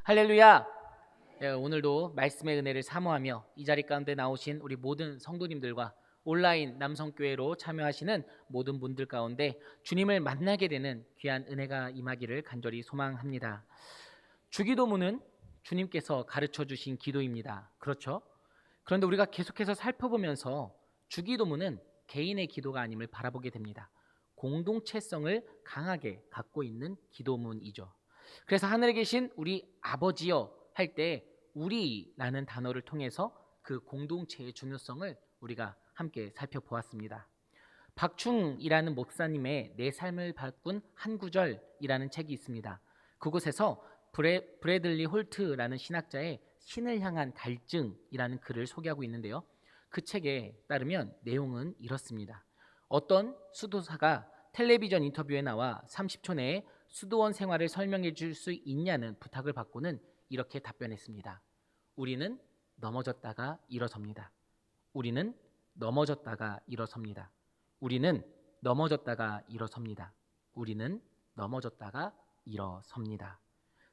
할렐루야. 오늘도 말씀의 은혜를 사모하며 이 자리 가운데 나오신 우리 모든 성도님들과 온라인 남성교회로 참여하시는 모든 분들 가운데 주님을 만나게 되는 귀한 은혜가 임하기를 간절히 소망합니다. 주기도문은 주님께서 가르쳐 주신 기도입니다. 그렇죠? 그런데 우리가 계속해서 살펴보면서 주기도문은 개인의 기도가 아님을 바라보게 됩니다. 공동체성을 강하게 갖고 있는 기도문이죠. 그래서 하늘에 계신 우리 아버지여 할 때 우리라는 단어를 통해서 그 공동체의 중요성을 우리가 함께 살펴보았습니다. 박충이라는 목사님의 내 삶을 바꾼 한 구절이라는 책이 있습니다. 그곳에서 브래들리 홀트라는 신학자의 신을 향한 갈증이라는 글을 소개하고 있는데요. 그 책에 따르면 내용은 이렇습니다. 어떤 수도사가 텔레비전 인터뷰에 나와 30초 내에 수도원 생활을 설명해 줄 수 있냐는 부탁을 받고는 이렇게 답변했습니다. 우리는 넘어졌다가 일어섭니다. 우리는 넘어졌다가 일어섭니다. 우리는 넘어졌다가 일어섭니다. 우리는 넘어졌다가 일어섭니다.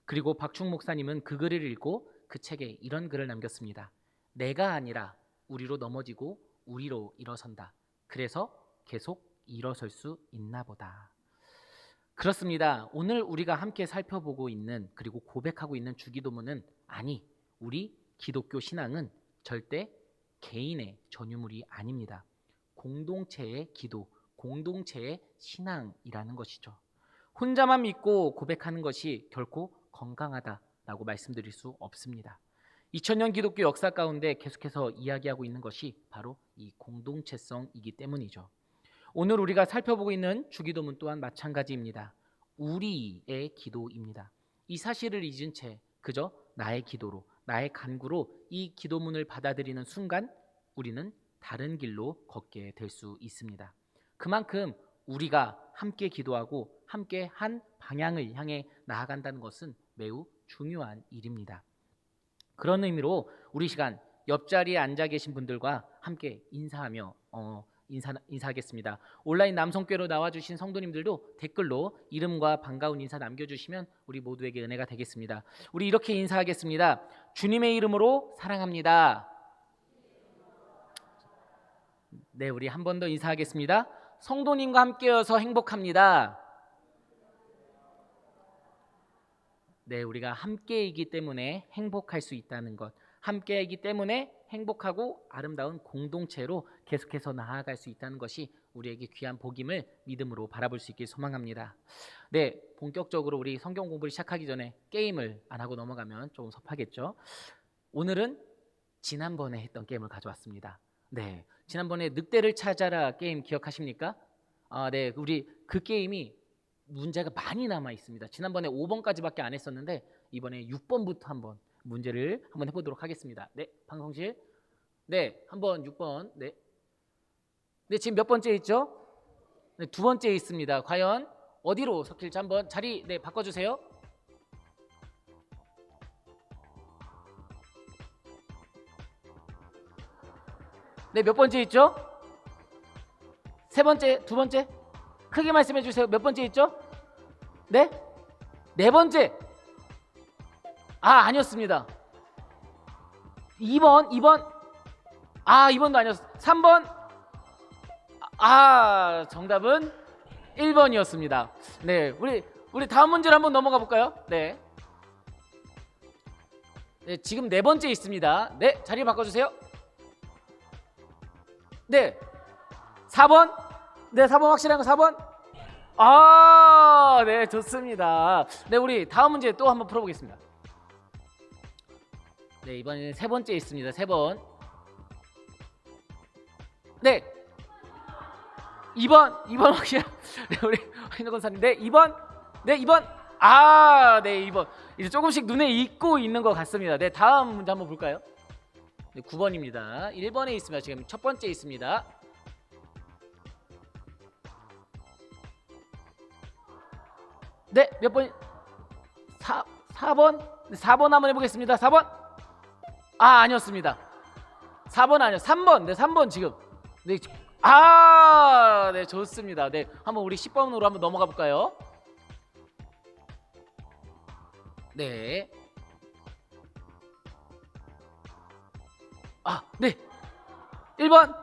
그리고 박충 목사님은 그 글을 읽고 그 책에 이런 글을 남겼습니다. 내가 아니라 우리로 넘어지고 우리로 일어선다. 그래서 계속 일어설 수 있나 보다. 그렇습니다. 오늘 우리가 함께 살펴보고 있는 그리고 고백하고 있는 주기도문은 우리 기독교 신앙은 절대 개인의 전유물이 아닙니다. 공동체의 기도, 공동체의 신앙이라는 것이죠. 혼자만 믿고 고백하는 것이 결코 건강하다라고 말씀드릴 수 없습니다. 2000년 기독교 역사 가운데 계속해서 이야기하고 있는 것이 바로 이 공동체성이기 때문이죠. 오늘 우리가 살펴보고 있는 주기도문 또한 마찬가지입니다. 우리의 기도입니다. 이 사실을 잊은 채 그저 나의 기도로, 나의 간구로 이 기도문을 받아들이는 순간 우리는 다른 길로 걷게 될 수 있습니다. 그만큼 우리가 함께 기도하고 함께 한 방향을 향해 나아간다는 것은 매우 중요한 일입니다. 그런 의미로 우리 시간 옆자리에 앉아 계신 분들과 함께 인사하며 인사하겠습니다. 온라인 남성교회로 나와주신 성도님들도 댓글로 이름과 반가운 인사 남겨주시면 우리 모두에게 은혜가 되겠습니다. 우리 이렇게 인사하겠습니다. 주님의 이름으로 사랑합니다. 네, 우리 한 번 더 인사하겠습니다. 성도님과 함께여서 행복합니다. 네, 우리가 함께이기 때문에 행복할 수 있다는 것, 함께이기 때문에 행복하고 아름다운 공동체로 계속해서 나아갈 수 있다는 것이 우리에게 귀한 복임을 믿음으로 바라볼 수 있길 소망합니다. 네, 본격적으로 우리 성경 공부를 시작하기 전에 게임을 안 하고 넘어가면 조금 섭하겠죠. 오늘은 지난번에 했던 게임을 가져왔습니다. 네, 지난번에 늑대를 찾아라 게임 기억하십니까? 네, 우리 그 게임이 문제가 많이 남아 있습니다. 지난번에 5번까지밖에 안 했었는데 이번에 6번부터 한번 문제를 한번 해보도록 하겠습니다. 네, 방송실. 네, 한번 6번. 네, 네, 지금 몇 번째 있죠? 네, 두 번째 있습니다. 과연 어디로 섞일지 한번 자리 바꿔주세요. 네, 몇 번째 있죠? 세 번째, 두 번째? 크게 말씀해 주세요. 몇 번째 있죠? 네? 네 번째. 아니었습니다. 2번. 2번도 아니었어요. 3번. 정답은 1번이었습니다. 네, 우리 다음 문제로 한번 넘어가 볼까요? 네. 네, 지금 네 번째 있습니다. 네, 자리 바꿔주세요. 네, 4번. 네, 4번 확실한 거 4번. 네, 좋습니다. 네, 우리 다음 문제 또 한번 풀어보겠습니다. 네, 이번에는 세 번째 있습니다. 3번. 네, 2번 확실한. 네, 우리 황인호 권사님. 네, 2번. 네, 2번. 네, 2번. 이제 조금씩 눈에 익고 있는 것 같습니다. 네, 다음 문제 한번 볼까요? 네, 9번입니다. 1번에 있습니다. 지금 첫 번째 있습니다. 네, 몇 번? 4번? 4번 한번 해보겠습니다. 4번? 아니었습니다. 4번 아니요. 3번. 네, 3번 지금. 네, 네, 좋습니다. 네, 한번 우리 10번으로 한번 넘어가 볼까요? 네, 네. 1번.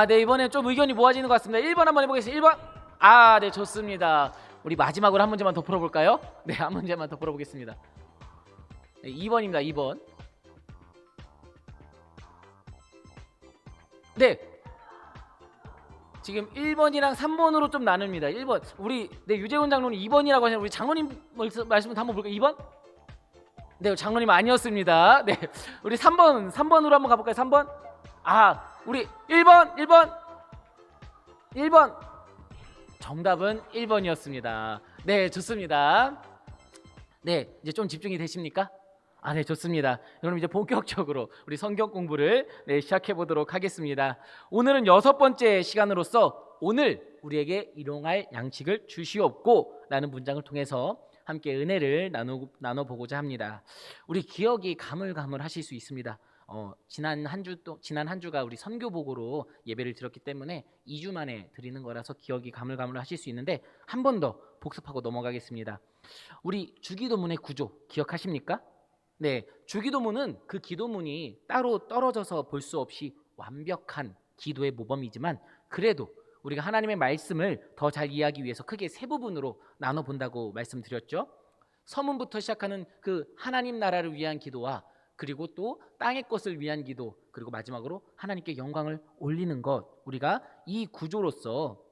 네, 이번에 좀 의견이 모아지는 것 같습니다. 1번 한번 해보겠습니다. 1번. 네, 좋습니다. 우리 마지막으로 한 문제만 더 풀어볼까요? 네, 한 문제만 더 풀어보겠습니다. 네, 2번입니다. 2번. 네, 지금 1번이랑 3번으로 좀 나눕니다. 1번. 우리 유재훈 장로님 2번이라고 하시는 우리 장로님 말씀 한번 볼까요? 2번? 네, 장로님 아니었습니다. 네, 우리 3번으로 한번 가볼까요? 3번. 우리 1번. 정답은 1번이었습니다. 네, 좋습니다. 네, 이제 좀 집중이 되십니까? 네, 좋습니다. 그럼 이제 본격적으로 우리 성경 공부를 시작해 보도록 하겠습니다. 오늘은 6번째 시간으로서 오늘 우리에게 일용할 양식을 주시옵고 라는 문장을 통해서 함께 은혜를 나눠보고자 합니다. 우리 기억이 가물가물하실 수 있습니다. 지난 한 주가 우리 선교복으로 예배를 드렸기 때문에 2주 만에 드리는 거라서 기억이 가물가물하실 수 있는데 한 번 더 복습하고 넘어가겠습니다. 우리 주기도문의 구조 기억하십니까? 네, 주기도문은 그 기도문이 따로 떨어져서 볼 수 없이 완벽한 기도의 모범이지만 그래도 우리가 하나님의 말씀을 더 잘 이해하기 위해서 크게 세 부분으로 나눠 본다고 말씀드렸죠. 서문부터 시작하는 그 하나님 나라를 위한 기도와 그리고 또 땅의 것을 위한 기도, 그리고 마지막으로 하나님께 영광을 올리는 것, 우리가 이 구조로서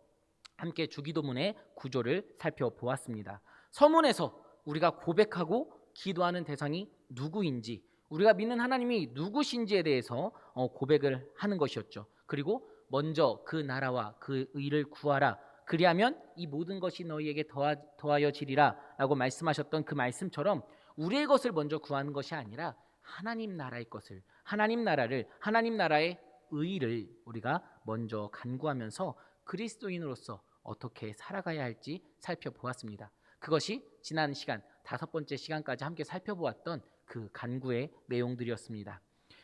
함께 주기도문의 구조를 살펴보았습니다. 서문에서 우리가 고백하고 기도하는 대상이 누구인지, 우리가 믿는 하나님이 누구신지에 대해서 고백을 하는 것이었죠. 그리고 먼저 그 나라와 그 의를 구하라, 그리하면 이 모든 것이 너희에게 더하여지리라 라고 말씀하셨던 그 말씀처럼 우리의 것을 먼저 구하는 것이 아니라 하나님 나라의 것을, 하나님 나라의 의를 우리가 먼저 간구하면서 그리스도인으로서 어떻게 살아가야 할지 살펴보았습니다. 그것이 지난 시간 5번째 시간까지 함께 살펴보았던 그 간구의 내용들이었습니다.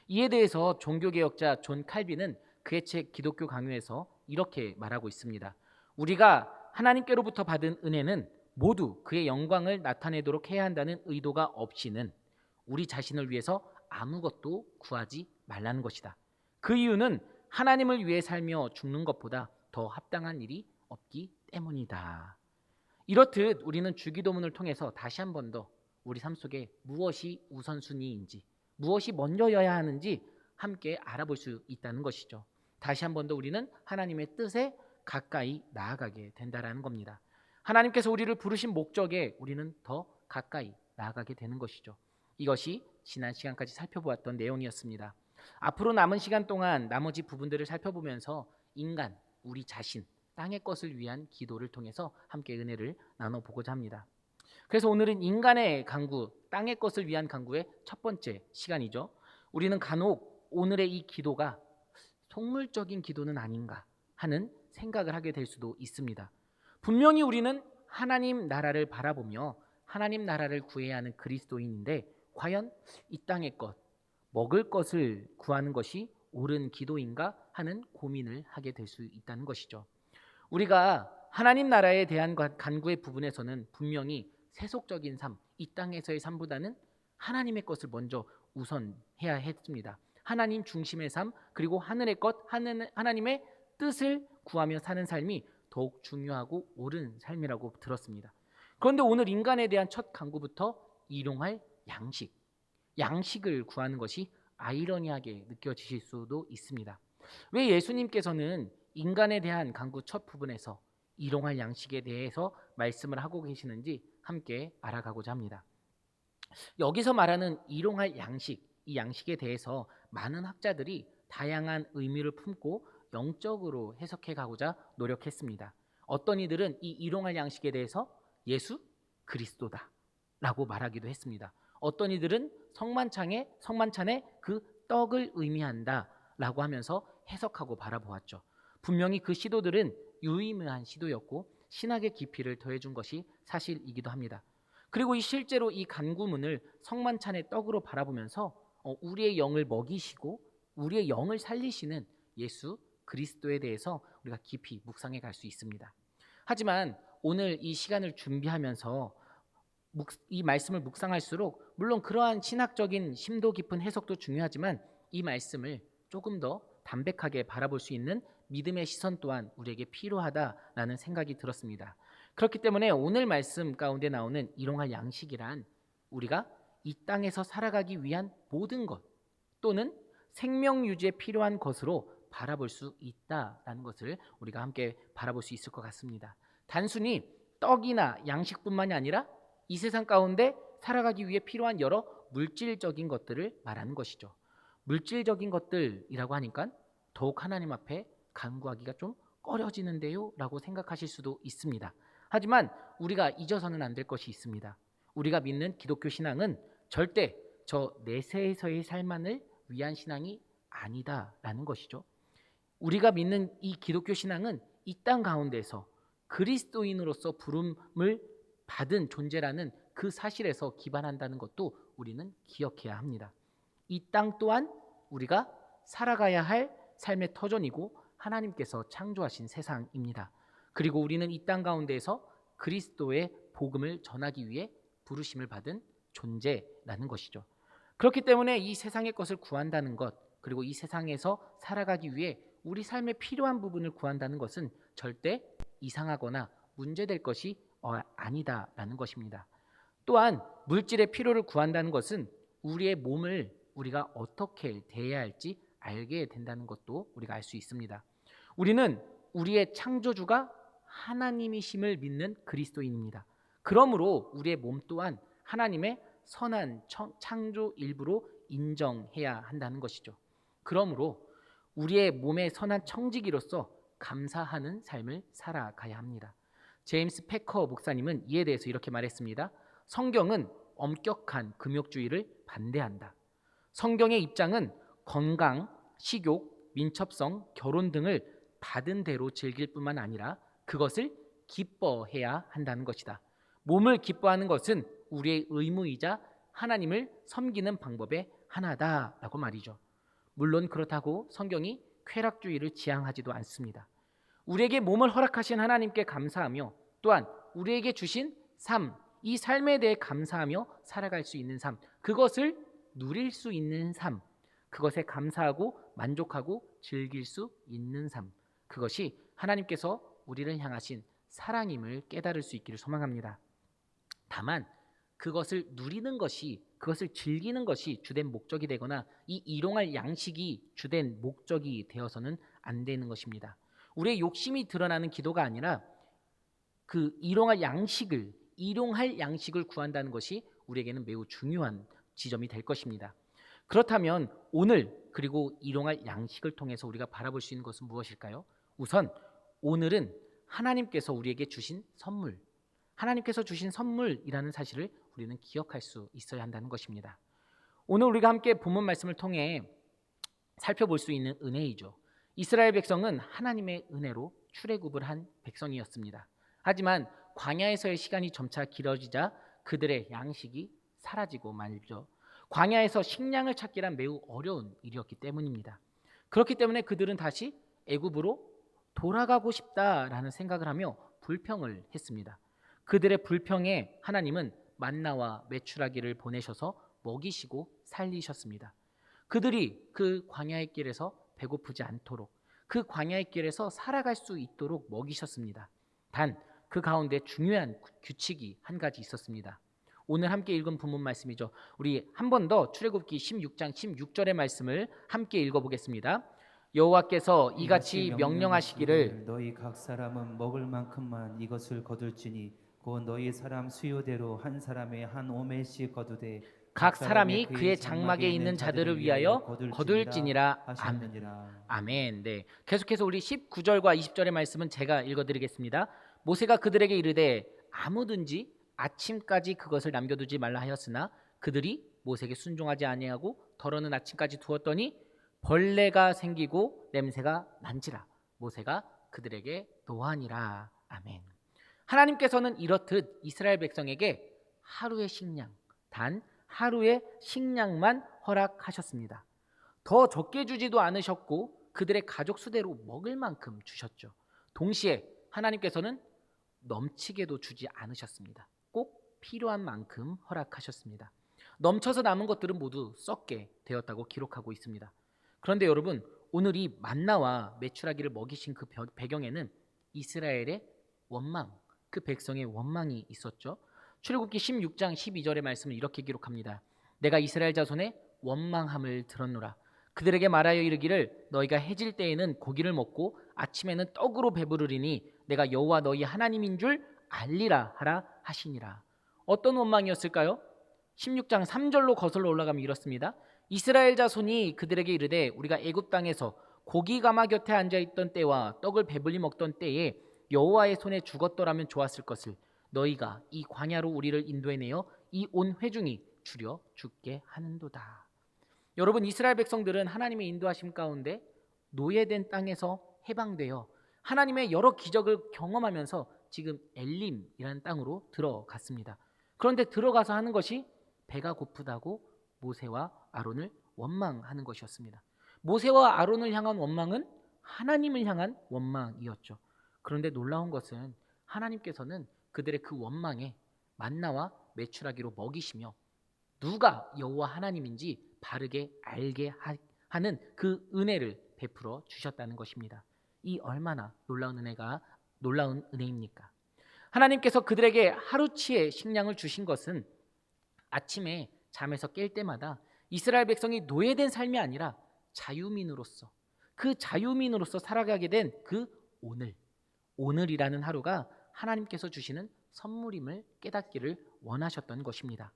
이에 대해서 종교개혁자 존 칼빈은 그의 책 기독교 강요에서 이렇게 말하고 있습니다. 우리가 하나님께로부터 받은 은혜는 모두 그의 영광을 나타내도록 해야 한다는 의도가 없이는 우리 자신을 위해서 아무것도 구하지 말라는 것이다. 그 이유는 하나님을 위해 살며 죽는 것보다 더 합당한 일이 없기 때문이다. 이렇듯 우리는 주기도문을 통해서 다시 한 번 더 우리 삶 속에 무엇이 우선순위인지, 무엇이 먼저여야 하는지 함께 알아볼 수 있다는 것이죠. 다시 한 번 더 우리는 하나님의 뜻에 가까이 나아가게 된다라는 겁니다. 하나님께서 우리를 부르신 목적에 우리는 더 가까이 나아가게 되는 것이죠. 이것이 지난 시간까지 살펴보았던 내용이었습니다. 앞으로 남은 시간 동안 나머지 부분들을 살펴보면서 인간, 우리 자신, 땅의 것을 위한 기도를 통해서 함께 은혜를 나눠보고자 합니다. 그래서 오늘은 인간의 간구, 땅의 것을 위한 간구의 첫 번째 시간이죠. 우리는 간혹 오늘의 이 기도가 속물적인 기도는 아닌가 하는 생각을 하게 될 수도 있습니다. 분명히 우리는 하나님 나라를 바라보며 하나님 나라를 구해야 하는 그리스도인인데 과연 이 땅의 것, 먹을 것을 구하는 것이 옳은 기도인가 하는 고민을 하게 될 수 있다는 것이죠. 우리가 하나님 나라에 대한 간구의 부분에서는 분명히 세속적인 삶, 이 땅에서의 삶보다는 하나님의 것을 먼저 우선해야 했습니다. 하나님 중심의 삶, 그리고 하늘의 것, 하나님의 뜻을 구하며 사는 삶이 더욱 중요하고 옳은 삶이라고 들었습니다. 그런데 오늘 인간에 대한 첫 간구부터 일용할 양식을 구하는 것이 아이러니하게 느껴지실 수도 있습니다. 왜 예수님께서는 인간에 대한 간구 첫 부분에서 일용할 양식에 대해서 말씀을 하고 계시는지 함께 알아가고자 합니다. 여기서 말하는 일용할 양식, 이 양식에 대해서 많은 학자들이 다양한 의미를 품고 영적으로 해석해 가고자 노력했습니다. 어떤 이들은 이 일용할 양식에 대해서 예수 그리스도다 라고 말하기도 했습니다. 어떤 이들은 성만찬의 그 떡을 의미한다 라고 하면서 해석하고 바라보았죠. 분명히 그 시도들은 유의미한 시도였고 신학의 깊이를 더해준 것이 사실이기도 합니다. 그리고 실제로 이 간구문을 성만찬의 떡으로 바라보면서 우리의 영을 먹이시고 우리의 영을 살리시는 예수 그리스도에 대해서 우리가 깊이 묵상해 갈 수 있습니다. 하지만 오늘 이 시간을 준비하면서 이 말씀을 묵상할수록 물론 그러한 신학적인 심도 깊은 해석도 중요하지만 이 말씀을 조금 더 담백하게 바라볼 수 있는 믿음의 시선 또한 우리에게 필요하다라는 생각이 들었습니다. 그렇기 때문에 오늘 말씀 가운데 나오는 일용할 양식이란 우리가 이 땅에서 살아가기 위한 모든 것 또는 생명 유지에 필요한 것으로 바라볼 수 있다라는 것을 우리가 함께 바라볼 수 있을 것 같습니다. 단순히 떡이나 양식뿐만이 아니라 이 세상 가운데 살아가기 위해 필요한 여러 물질적인 것들을 말하는 것이죠. 물질적인 것들이라고 하니까 더욱 하나님 앞에 간구하기가 좀 꺼려지는데요 라고 생각하실 수도 있습니다. 하지만 우리가 잊어서는 안 될 것이 있습니다. 우리가 믿는 기독교 신앙은 절대 저 내세에서의 삶만을 위한 신앙이 아니다라는 것이죠. 우리가 믿는 이 기독교 신앙은 이 땅 가운데서 그리스도인으로서 부름을 받은 존재라는 그 사실에서 기반한다는 것도 우리는 기억해야 합니다. 이 땅 또한 우리가 살아가야 할 삶의 터전이고 하나님께서 창조하신 세상입니다. 그리고 우리는 이 땅 가운데에서 그리스도의 복음을 전하기 위해 부르심을 받은 존재라는 것이죠. 그렇기 때문에 이 세상의 것을 구한다는 것, 그리고 이 세상에서 살아가기 위해 우리 삶에 필요한 부분을 구한다는 것은 절대 이상하거나 문제될 것이 아니다라는 것입니다. 또한 물질의 필요를 구한다는 것은 우리의 몸을 우리가 어떻게 대해야 할지 알게 된다는 것도 우리가 알 수 있습니다. 우리는 우리의 창조주가 하나님이심을 믿는 그리스도인입니다. 그러므로 우리의 몸 또한 하나님의 선한 창조 일부로 인정해야 한다는 것이죠. 그러므로 우리의 몸의 선한 청지기로서 감사하는 삶을 살아가야 합니다. 제임스 패커 목사님은 이에 대해서 이렇게 말했습니다. 성경은 엄격한 금욕주의를 반대한다. 성경의 입장은 건강, 식욕, 민첩성, 결혼 등을 받은 대로 즐길 뿐만 아니라 그것을 기뻐해야 한다는 것이다. 몸을 기뻐하는 것은 우리의 의무이자 하나님을 섬기는 방법의 하나다라고 말이죠. 물론 그렇다고 성경이 쾌락주의를 지향하지도 않습니다. 우리에게 몸을 허락하신 하나님께 감사하며 또한 우리에게 주신 삶, 이 삶에 대해 감사하며 살아갈 수 있는 삶, 그것을 누릴 수 있는 삶, 그것에 감사하고 만족하고 즐길 수 있는 삶, 그것이 하나님께서 우리를 향하신 사랑임을 깨달을 수 있기를 소망합니다. 다만 그것을 누리는 것이, 그것을 즐기는 것이 주된 목적이 되거나 이 일용할 양식이 주된 목적이 되어서는 안 되는 것입니다. 우리의 욕심이 드러나는 기도가 아니라 그 일용할 양식을 구한다는 것이 우리에게는 매우 중요한 지점이 될 것입니다. 그렇다면 오늘 그리고 일용할 양식을 통해서 우리가 바라볼 수 있는 것은 무엇일까요? 우선 오늘은 하나님께서 우리에게 주신 선물, 하나님께서 주신 선물이라는 사실을 우리는 기억할 수 있어야 한다는 것입니다. 오늘 우리가 함께 본문 말씀을 통해 살펴볼 수 있는 은혜이죠. 이스라엘 백성은 하나님의 은혜로 출애굽을 한 백성이었습니다. 하지만 광야에서의 시간이 점차 길어지자 그들의 양식이 사라지고 말죠. 광야에서 식량을 찾기란 매우 어려운 일이었기 때문입니다. 그렇기 때문에 그들은 다시 애굽으로 돌아가고 싶다라는 생각을 하며 불평을 했습니다. 그들의 불평에 하나님은 만나와 메추라기를 보내셔서 먹이시고 살리셨습니다. 그들이 그 광야의 길에서 배고프지 않도록, 그 광야의 길에서 살아갈 수 있도록 먹이셨습니다. 단 그 가운데 중요한 규칙이 한 가지 있었습니다. 오늘 함께 읽은 본문 말씀이죠. 우리 한 번 더 출애굽기 16장 16절의 말씀을 함께 읽어보겠습니다. 여호와께서 이같이 명령하시기를 너희 각 사람은 먹을 만큼만 이것을 거둘지니 곧 너희 사람 수요대로 한 사람의 한 오멜씩 거두되 각 사람이 그의 장막에 있는 자들을 위하여 거둘지니라. 하셨느니라. 아멘. 네. 계속해서 우리 19절과 20절의 말씀은 제가 읽어드리겠습니다. 모세가 그들에게 이르되 아무든지 아침까지 그것을 남겨두지 말라 하였으나 그들이 모세에게 순종하지 아니하고 더러는 아침까지 두었더니 벌레가 생기고 냄새가 난지라. 모세가 그들에게 노하니라. 아멘. 하나님께서는 이렇듯 이스라엘 백성에게 하루의 식량, 단 하루의 식량만 허락하셨습니다. 더 적게 주지도 않으셨고 그들의 가족 수대로 먹을 만큼 주셨죠. 동시에 하나님께서는 넘치게도 주지 않으셨습니다. 꼭 필요한 만큼 허락하셨습니다. 넘쳐서 남은 것들은 모두 썩게 되었다고 기록하고 있습니다. 그런데 여러분, 오늘 이 만나와 메추라기를 먹이신 그 배경에는 이스라엘의 원망, 그 백성의 원망이 있었죠. 출애굽기 16장 12절의 말씀을 이렇게 기록합니다. 내가 이스라엘 자손의 원망함을 들었노라. 그들에게 말하여 이르기를 너희가 해질 때에는 고기를 먹고 아침에는 떡으로 배부르리니 내가 여호와 너희 하나님인 줄 알리라 하라 하시니라. 어떤 원망이었을까요? 16장 3절로 거슬러 올라가면 이렇습니다. 이스라엘 자손이 그들에게 이르되 우리가 애굽 땅에서 고기 가마 곁에 앉아 있던 때와 떡을 배불리 먹던 때에 여호와의 손에 죽었더라면 좋았을 것을 너희가 이 광야로 우리를 인도해내어 이 온 회중이 주려 죽게 하는도다. 여러분, 이스라엘 백성들은 하나님의 인도하심 가운데 노예된 땅에서 해방되어 하나님의 여러 기적을 경험하면서 지금 엘림이라는 땅으로 들어갔습니다. 그런데 들어가서 하는 것이 배가 고프다고 모세와 아론을 원망하는 것이었습니다. 모세와 아론을 향한 원망은 하나님을 향한 원망이었죠. 그런데 놀라운 것은 하나님께서는 그들의 그 원망에 만나와 메추라기로 먹이시며 누가 여호와 하나님인지 바르게 알게 하는 그 은혜를 베풀어 주셨다는 것입니다. 이 얼마나 놀라운 은혜입니까? 하나님께서 그들에게 하루치의 식량을 주신 것은 아침에 잠에서 깰 때마다 이스라엘 백성이 노예된 삶이 아니라 자유민으로서 그 자유민으로서 살아가게 된 그 오늘이라는 하루가 하나님께서 주시는 선물임을 깨닫기를 원하셨던 것입니다.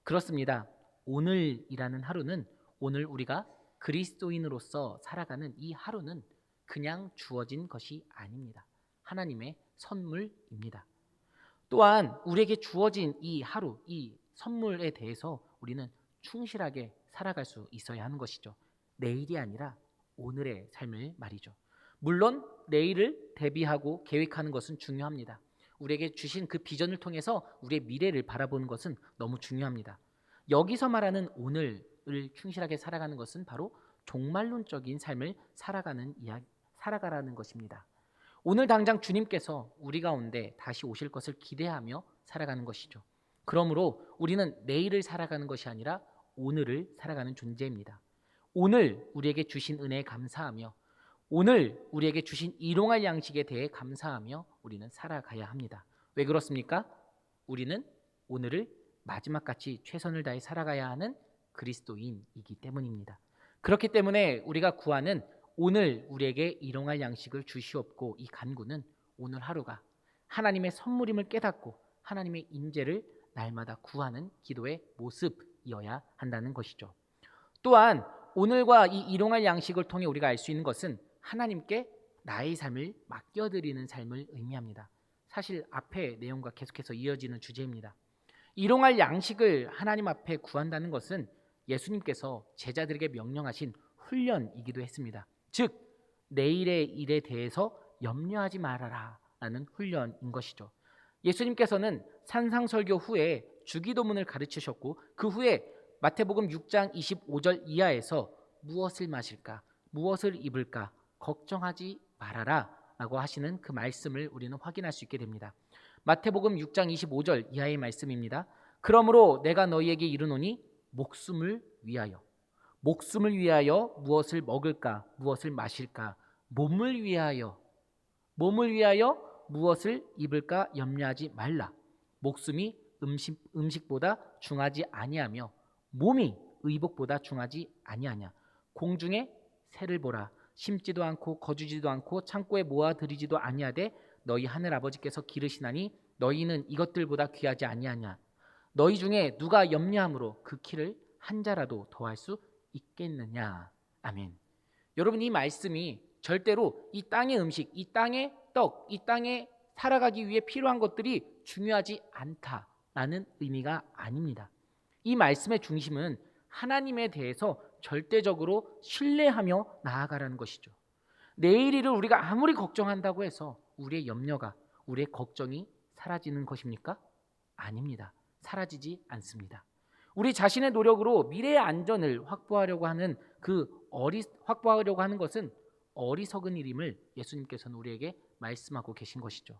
그렇습니다. 오늘이라는 하루는 오늘 우리가 그리스도인으로서 살아가는 이 하루는 그냥 주어진 것이 아닙니다. 하나님의 선물입니다. 또한 우리에게 주어진 이 하루, 이 선물에 대해서 우리는 충실하게 살아갈 수 있어야 하는 것이죠. 내일이 아니라 오늘의 삶을 말이죠. 물론 내일을 대비하고 계획하는 것은 중요합니다. 우리에게 주신 그 비전을 통해서 우리의 미래를 바라보는 것은 너무 중요합니다. 여기서 말하는 오늘을 충실하게 살아가는 것은 바로 종말론적인 삶을 살아가라는 것입니다. 오늘 당장 주님께서 우리 가운데 다시 오실 것을 기대하며 살아가는 것이죠. 그러므로 우리는 내일을 살아가는 것이 아니라 오늘을 살아가는 존재입니다. 오늘 우리에게 주신 은혜에 감사하며 오늘 우리에게 주신 일용할 양식에 대해 감사하며 우리는 살아가야 합니다. 왜 그렇습니까? 우리는 오늘을 마지막같이 최선을 다해 살아가야 하는 그리스도인이기 때문입니다. 그렇기 때문에 우리가 구하는 오늘 우리에게 일용할 양식을 주시옵고 이 간구는 오늘 하루가 하나님의 선물임을 깨닫고 하나님의 임재를 날마다 구하는 기도의 모습이어야 한다는 것이죠. 또한 오늘과 이 일용할 양식을 통해 우리가 알 수 있는 것은 하나님께 나의 삶을 맡겨드리는 삶을 의미합니다. 사실 앞의 내용과 계속해서 이어지는 주제입니다. 일용할 양식을 하나님 앞에 구한다는 것은 예수님께서 제자들에게 명령하신 훈련이기도 했습니다. 즉 내일의 일에 대해서 염려하지 말아라 라는 훈련인 것이죠. 예수님께서는 산상설교 후에 주기도문을 가르치셨고 그 후에 마태복음 6장 25절 이하에서 무엇을 마실까, 무엇을 입을까 걱정하지 말아라 라고 하시는 그 말씀을 우리는 확인할 수 있게 됩니다. 마태복음 6장 25절 이하의 말씀입니다. 그러므로 내가 너희에게 이르노니 목숨을 위하여 무엇을 먹을까, 무엇을 마실까, 몸을 위하여 무엇을 입을까 염려하지 말라. 목숨이 음식보다 중하지 아니하며 몸이 의복보다 중하지 아니하냐. 공중에 새를 보라. 심지도 않고 거두지도 않고 창고에 모아들이지도 아니하되 너희 하늘 아버지께서 기르시나니 너희는 이것들보다 귀하지 아니하냐. 너희 중에 누가 염려함으로 그 키를 한 자라도 더할 수 있겠느냐. 아멘. 여러분, 이 말씀이 절대로 이 땅의 음식, 이 땅의 떡, 이 땅에 살아가기 위해 필요한 것들이 중요하지 않다라는 의미가 아닙니다. 이 말씀의 중심은 하나님에 대해서 절대적으로 신뢰하며 나아가라는 것이죠. 내일 일을 우리가 아무리 걱정한다고 해서 우리의 염려가, 우리의 걱정이 사라지는 것입니까? 아닙니다. 사라지지 않습니다. 우리 자신의 노력으로 미래의 안전을 확보하려고 하는 것은 어리석은 일임을 예수님께서는 우리에게 말씀하고 계신 것이죠.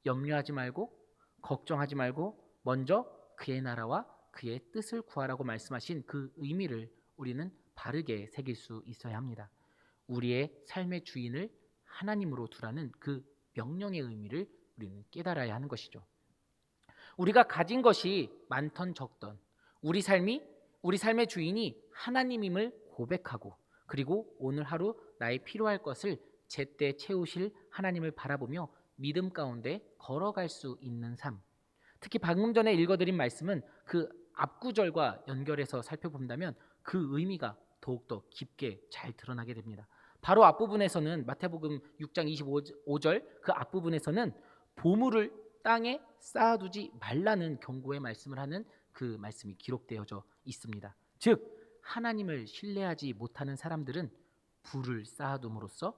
염려하지 말고 걱정하지 말고 먼저 그의 나라와 그의 뜻을 구하라고 말씀하신 그 의미를 우리는 바르게 새길 수 있어야 합니다. 우리의 삶의 주인을 하나님으로 두라는 그 명령의 의미를 우리는 깨달아야 하는 것이죠. 우리가 가진 것이 많던 적던 우리 삶의 주인이 하나님임을 고백하고, 그리고 오늘 하루 나의 필요할 것을 제때 채우실 하나님을 바라보며 믿음 가운데 걸어갈 수 있는 삶. 특히 방금 전에 읽어드린 말씀은 그 앞구절과 연결해서 살펴본다면 그 의미가 더욱더 깊게 잘 드러나게 됩니다. 바로 앞부분에서는 마태복음 6장 25절 그 앞부분에서는 보물을 땅에 쌓아두지 말라는 경고의 말씀을 하는 그 말씀이 기록되어져 있습니다. 즉 하나님을 신뢰하지 못하는 사람들은 부를 쌓아둠으로써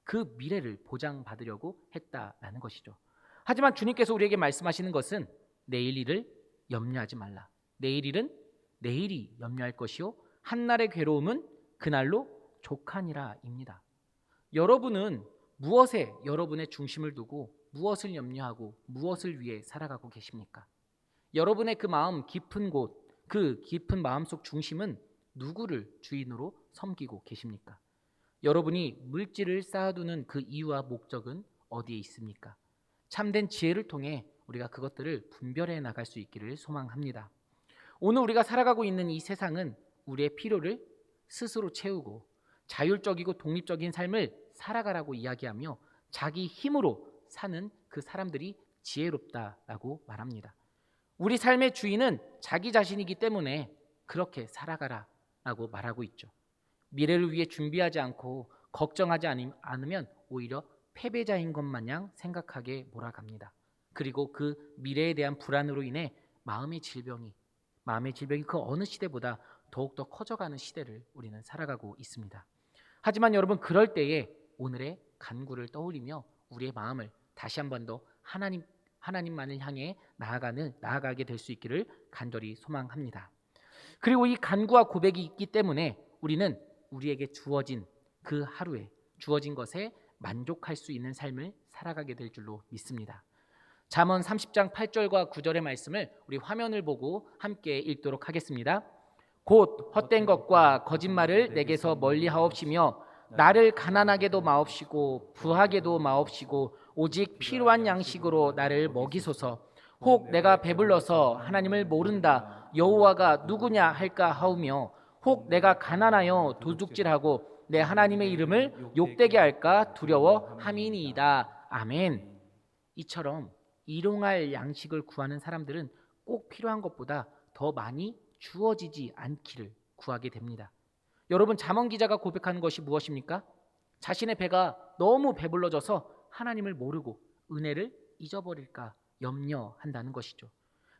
그 미래를 보장받으려고 했다라는 것이죠. 하지만 주님께서 우리에게 말씀하시는 것은 내일 일을 염려하지 말라. 내일 일은 내일이 염려할 것이요 한날의 괴로움은 그날로 족하니라입니다. 여러분은 무엇에 여러분의 중심을 두고 무엇을 염려하고 무엇을 위해 살아가고 계십니까? 여러분의 그 마음 깊은 곳, 그 깊은 마음속 중심은 누구를 주인으로 섬기고 계십니까? 여러분이 물질을 쌓아두는 그 이유와 목적은 어디에 있습니까? 참된 지혜를 통해 우리가 그것들을 분별해 나갈 수 있기를 소망합니다. 오늘 우리가 살아가고 있는 이 세상은 우리의 필요를 스스로 채우고 자율적이고 독립적인 삶을 살아가라고 이야기하며 자기 힘으로 사는 그 사람들이 지혜롭다라고 말합니다. 우리 삶의 주인은 자기 자신이기 때문에 그렇게 살아가라라고 말하고 있죠. 미래를 위해 준비하지 않고 걱정하지 않으면 오히려 패배자인 것 마냥 생각하게 몰아갑니다. 그리고 그 미래에 대한 불안으로 인해 마음의 질병이 그 어느 시대보다 더욱더 커져가는 시대를 우리는 살아가고 있습니다. 하지만 여러분, 그럴 때에 오늘의 간구를 떠올리며 우리의 마음을 다시 한 번 더 하나님만을 향해 나아가게 될 수 있기를 간절히 소망합니다. 그리고 이 간구와 고백이 있기 때문에 우리는 우리에게 주어진 그 하루에 주어진 것에 만족할 수 있는 삶을 살아가게 될 줄로 믿습니다. 잠언 30장 8절과 9절의 말씀을 우리 화면을 보고 함께 읽도록 하겠습니다. 곧 헛된 것과 거짓말을 내게서 멀리 하옵시며 나를 가난하게도 마옵시고 부하게도 마옵시고 오직 필요한 양식으로 나를 먹이소서. 혹 내가 배불러서 하나님을 모른다 여호와가 누구냐 할까 하오며 혹 내가 가난하여 도둑질하고 내 하나님의 이름을 욕되게 할까 두려워함이니이다. 아멘. 이처럼 일용할 양식을 구하는 사람들은 꼭 필요한 것보다 더 많이 주어지지 않기를 구하게 됩니다. 여러분, 잠언 기자가 고백하는 것이 무엇입니까? 자신의 배가 너무 배불러져서 하나님을 모르고 은혜를 잊어버릴까 염려한다는 것이죠.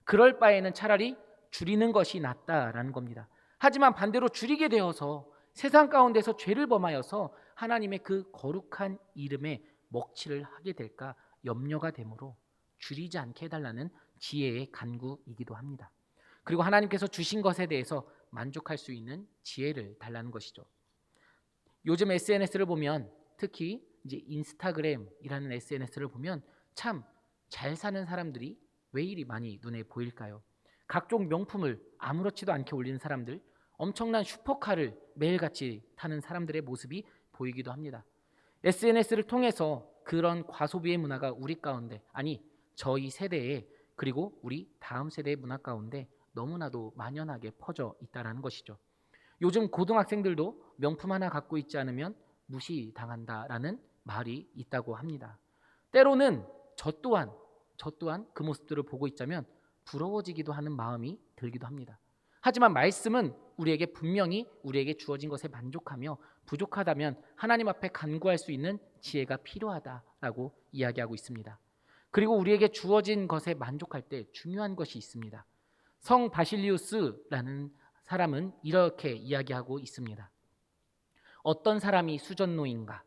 그럴 바에는 차라리 줄이는 것이 낫다라는 겁니다. 하지만 반대로 줄이게 되어서 세상 가운데서 죄를 범하여서 하나님의 그 거룩한 이름에 먹칠을 하게 될까 염려가 되므로 줄이지 않게 해달라는 지혜의 간구이기도 합니다. 그리고 하나님께서 주신 것에 대해서 만족할 수 있는 지혜를 달라는 것이죠. 요즘 SNS를 보면, 특히 이제 인스타그램이라는 SNS를 보면 참 잘 사는 사람들이 왜 이리 많이 눈에 보일까요? 각종 명품을 아무렇지도 않게 올리는 사람들, 엄청난 슈퍼카를 매일같이 타는 사람들의 모습이 보이기도 합니다. SNS를 통해서 그런 과소비의 문화가 우리 가운데, 아니 저희 세대에, 그리고 우리 다음 세대의 문화 가운데 너무나도 만연하게 퍼져 있다는 것이죠. 요즘 고등학생들도 명품 하나 갖고 있지 않으면 무시당한다라는 말이 있다고 합니다. 때로는 저 또한 그 모습들을 보고 있자면 부러워지기도 하는 마음이 들기도 합니다. 하지만 말씀은 우리에게 분명히 우리에게 주어진 것에 만족하며 부족하다면 하나님 앞에 간구할 수 있는 지혜가 필요하다라고 이야기하고 있습니다. 그리고 우리에게 주어진 것에 만족할 때 중요한 것이 있습니다. 성 바실리우스라는 사람은 이렇게 이야기하고 있습니다. 어떤 사람이 수전노인가?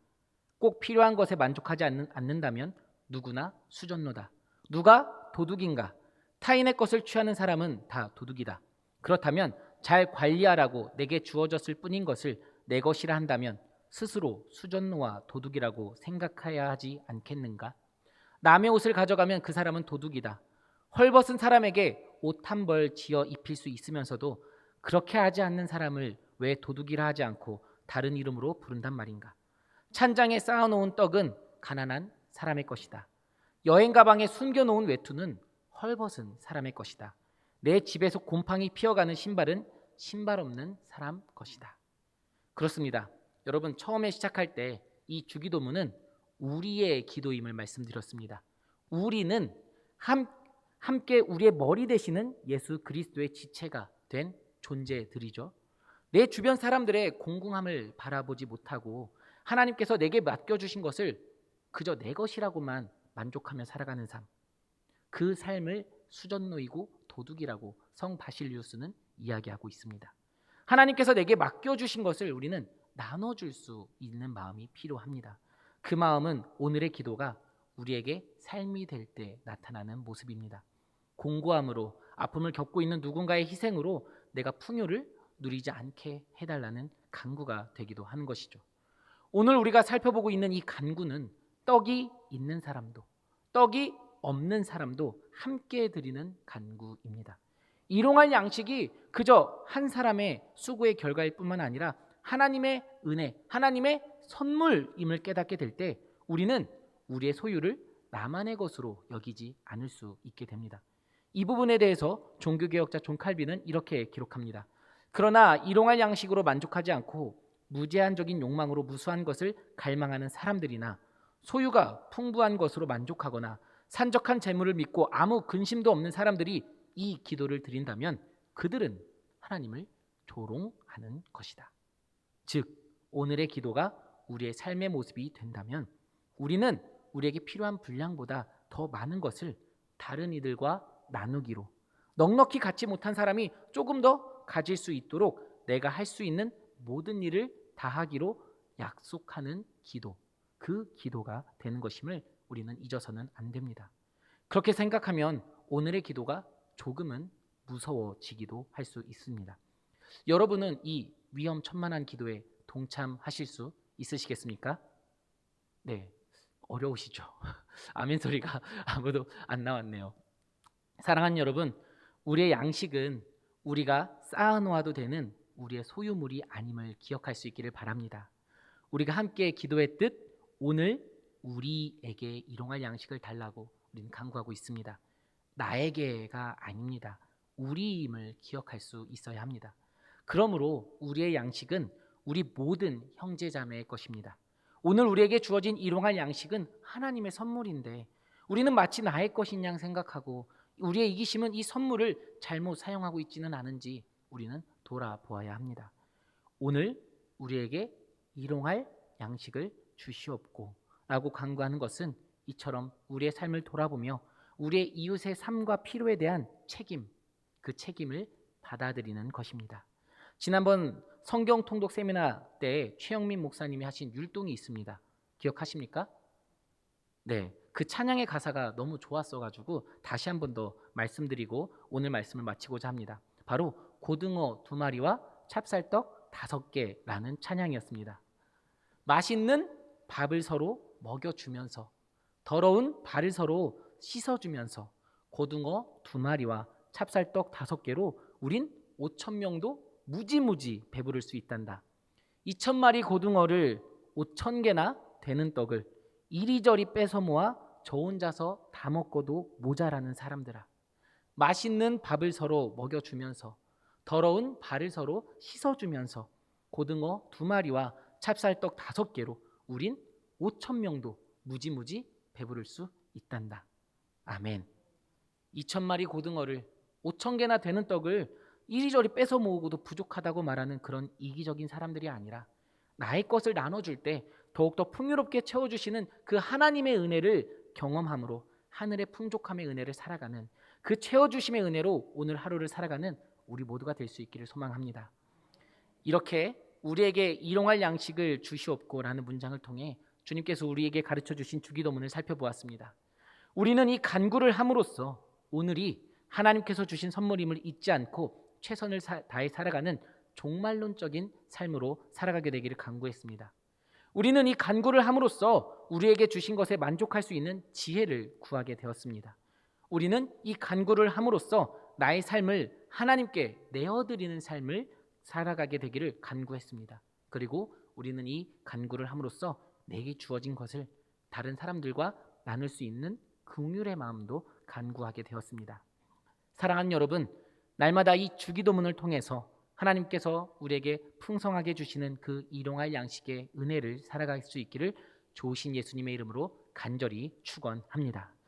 꼭 필요한 것에 만족하지 않는다면 누구나 수전노다. 누가 도둑인가? 타인의 것을 취하는 사람은 다 도둑이다. 그렇다면 잘 관리하라고 내게 주어졌을 뿐인 것을 내 것이라 한다면 스스로 수전노와 도둑이라고 생각해야 하지 않겠는가? 남의 옷을 가져가면 그 사람은 도둑이다. 헐벗은 사람에게 옷 한 벌 지어 입힐 수 있으면서도 그렇게 하지 않는 사람을 왜 도둑이라 하지 않고 다른 이름으로 부른단 말인가? 찬장에 쌓아놓은 떡은 가난한 사람의 것이다. 여행 가방에 숨겨놓은 외투는 헐벗은 사람의 것이다. 내 집에서 곰팡이 피어가는 신발은 신발 없는 사람 것이다. 그렇습니다. 여러분, 처음에 시작할 때 이 주기도문은 우리의 기도임을 말씀드렸습니다. 우리는 함께 우리의 머리 되시는 예수 그리스도의 지체가 된 존재들이죠. 내 주변 사람들의 공공함을 바라보지 못하고 하나님께서 내게 맡겨주신 것을 그저 내 것이라고만 만족하며 살아가는 삶, 그 삶을 수전노이고 도둑이라고 성 바실리우스는 이야기하고 있습니다. 하나님께서 내게 맡겨주신 것을 우리는 나눠줄 수 있는 마음이 필요합니다. 그 마음은 오늘의 기도가 우리에게 삶이 될 때 나타나는 모습입니다. 공고함으로 아픔을 겪고 있는 누군가의 희생으로 내가 풍요를 누리지 않게 해달라는 간구가 되기도 하는 것이죠. 오늘 우리가 살펴보고 있는 이 간구는 떡이 있는 사람도 떡이 없는 사람도 함께 드리는 간구입니다. 일용할 양식이 그저 한 사람의 수고의 결과일 뿐만 아니라 하나님의 은혜, 하나님의 선물임을 깨닫게 될 때 우리는 우리의 소유를 나만의 것으로 여기지 않을 수 있게 됩니다. 이 부분에 대해서 종교개혁자 존 칼빈은 이렇게 기록합니다. 그러나 일용할 양식으로 만족하지 않고 무제한적인 욕망으로 무수한 것을 갈망하는 사람들이나 소유가 풍부한 것으로 만족하거나 산적한 재물을 믿고 아무 근심도 없는 사람들이 이 기도를 드린다면 그들은 하나님을 조롱하는 것이다. 즉, 오늘의 기도가 우리의 삶의 모습이 된다면 우리는 우리에게 필요한 분량보다 더 많은 것을 다른 이들과 나누기로, 넉넉히 갖지 못한 사람이 조금 더 가질 수 있도록 내가 할 수 있는 모든 일을 다하기로 약속하는 기도, 그 기도가 되는 것임을 우리는 잊어서는 안 됩니다. 그렇게 생각하면 오늘의 기도가 조금은 무서워지기도 할 수 있습니다. 여러분은 이 위험천만한 기도에 동참하실 수 있으시겠습니까? 네, 어려우시죠? 아멘 소리가 아무도 안 나왔네요. 사랑하는 여러분, 우리의 양식은 우리가 쌓아놓아도 되는 우리의 소유물이 아님을 기억할 수 있기를 바랍니다. 우리가 함께 기도했듯 오늘 우리에게 일용할 양식을 달라고 우리는 간구하고 있습니다. 나에게가 아닙니다. 우리임을 기억할 수 있어야 합니다. 그러므로 우리의 양식은 우리 모든 형제자매의 것입니다. 오늘 우리에게 주어진 일용할 양식은 하나님의 선물인데 우리는 마치 나의 것인 양 생각하고 우리의 이기심은 이 선물을 잘못 사용하고 있지는 않은지 우리는 돌아보아야 합니다. 오늘 우리에게 일용할 양식을 주시옵고 라고 간구하는 것은 이처럼 우리의 삶을 돌아보며 우리의 이웃의 삶과 필요에 대한 책임, 그 책임을 받아들이는 것입니다. 지난번 성경 통독 세미나 때 최영민 목사님이 하신 율동이 있습니다. 기억하십니까? 네, 그 찬양의 가사가 너무 좋았어가지고 다시 한 번 더 말씀드리고 오늘 말씀을 마치고자 합니다. 바로 고등어 2마리와 찹쌀떡 5개라는 찬양이었습니다. 맛있는 밥을 서로 먹여주면서 더러운 발을 서로 씻어주면서 고등어 2마리와 찹쌀떡 5개로 우린 5,000명도 무지무지 배부를 수 있단다. 2,000마리 고등어를 5,000개나 되는 떡을 이리저리 뺏어 모아 저 혼자서 다 먹고도 모자라는 사람들아, 맛있는 밥을 서로 먹여주면서 더러운 발을 서로 씻어주면서 고등어 2마리와 찹쌀떡 5개로 우린 5,000명도 무지무지 배부를 수 있단다. 아멘. 2,000마리 고등어를 5,000개나 되는 떡을 이리저리 뺏어 모으고도 부족하다고 말하는 그런 이기적인 사람들이 아니라 나의 것을 나눠줄 때 더욱더 풍요롭게 채워주시는 그 하나님의 은혜를 경험함으로 하늘의 풍족함의 은혜를 살아가는 그 채워주심의 은혜로 오늘 하루를 살아가는 우리 모두가 될 수 있기를 소망합니다. 이렇게 우리에게 일용할 양식을 주시옵고라는 문장을 통해 주님께서 우리에게 가르쳐 주신 주기도문을 살펴보았습니다. 우리는 이 간구를 함으로써 오늘이 하나님께서 주신 선물임을 잊지 않고 최선을 다해 살아가는 종말론적인 삶으로 살아가게 되기를 간구했습니다. 우리는 이 간구를 함으로써 우리에게 주신 것에 만족할 수 있는 지혜를 구하게 되었습니다. 우리는 이 간구를 함으로써 나의 삶을 하나님께 내어드리는 삶을 살아가게 되기를 간구했습니다. 그리고 우리는 이 간구를 함으로써 내게 주어진 것을 다른 사람들과 나눌 수 있는 긍휼의 마음도 간구하게 되었습니다. 사랑하는 여러분, 날마다 이 주기도문을 통해서 하나님께서 우리에게 풍성하게 주시는 그 일용할 양식의 은혜를 살아갈 수 있기를 좋으신 예수님의 이름으로 간절히 축원합니다.